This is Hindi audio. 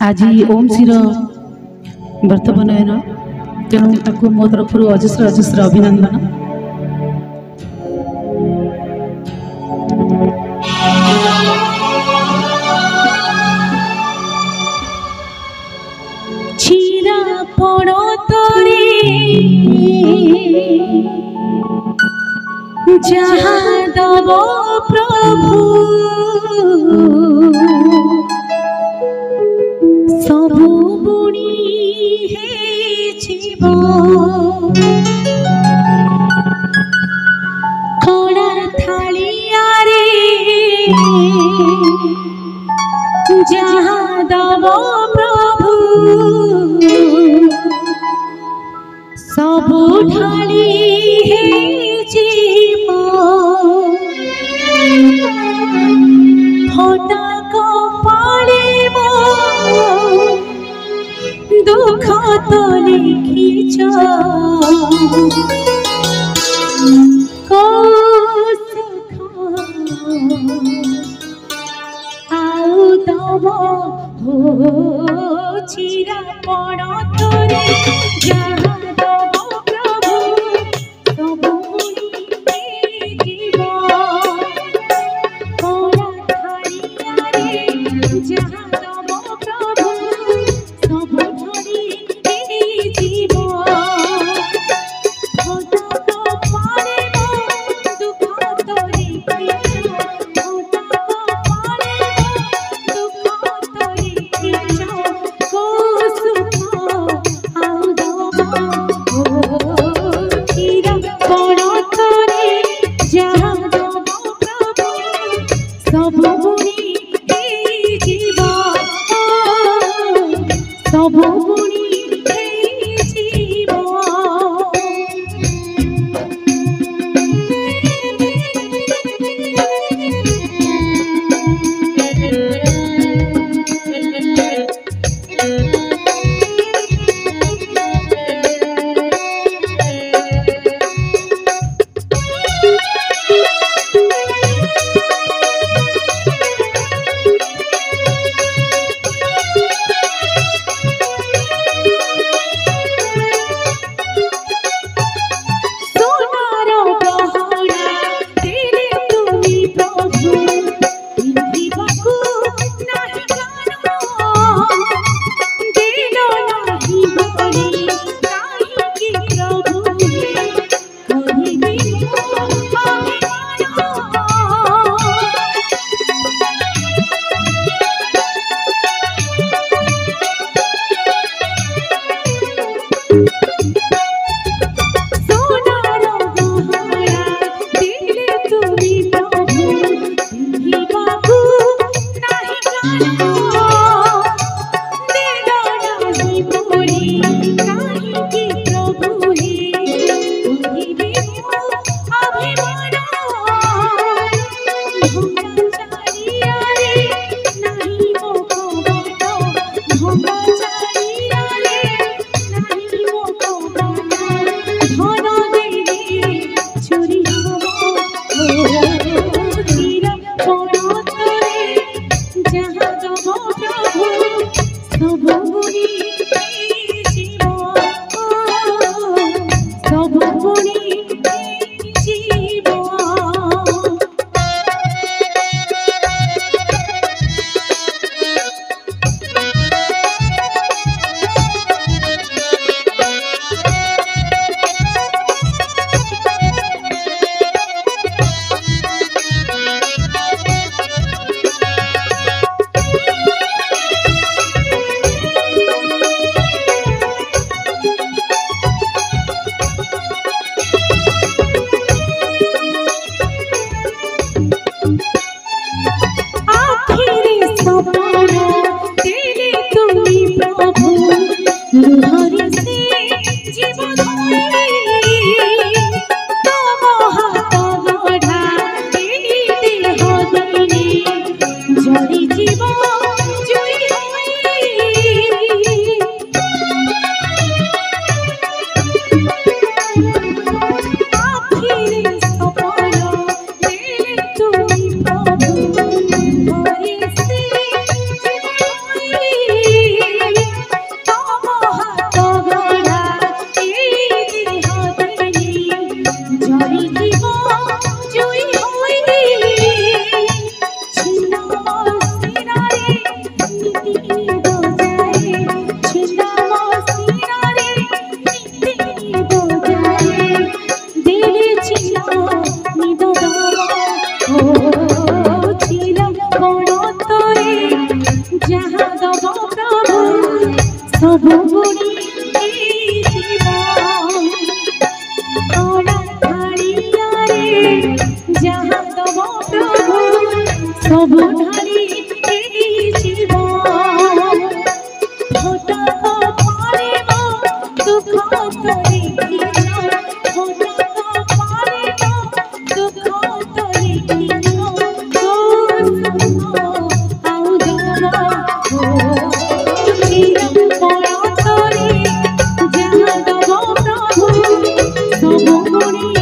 आज ओम श्री वर्तमान तेणु मो तरफ अजस्र अजस्र अभिनंदन। जहाँ दब प्रभु सबु बुणी हे जीव कड़ा थालिया रे जहाँ दब प्रभु सबु ढाली हे जीव फटा कपाले दुख तो लिखिछ आउ दब हो चिरा पड़ तोरे जहाँ सब ढाली तेरी जीवन होता का पारे मो दुख तोरी किनो होता का पारे मो दुख तोरी किनो आउ जरा हो चिर पड़ा तोरी जहाँ दबो प्रभु सब गुणी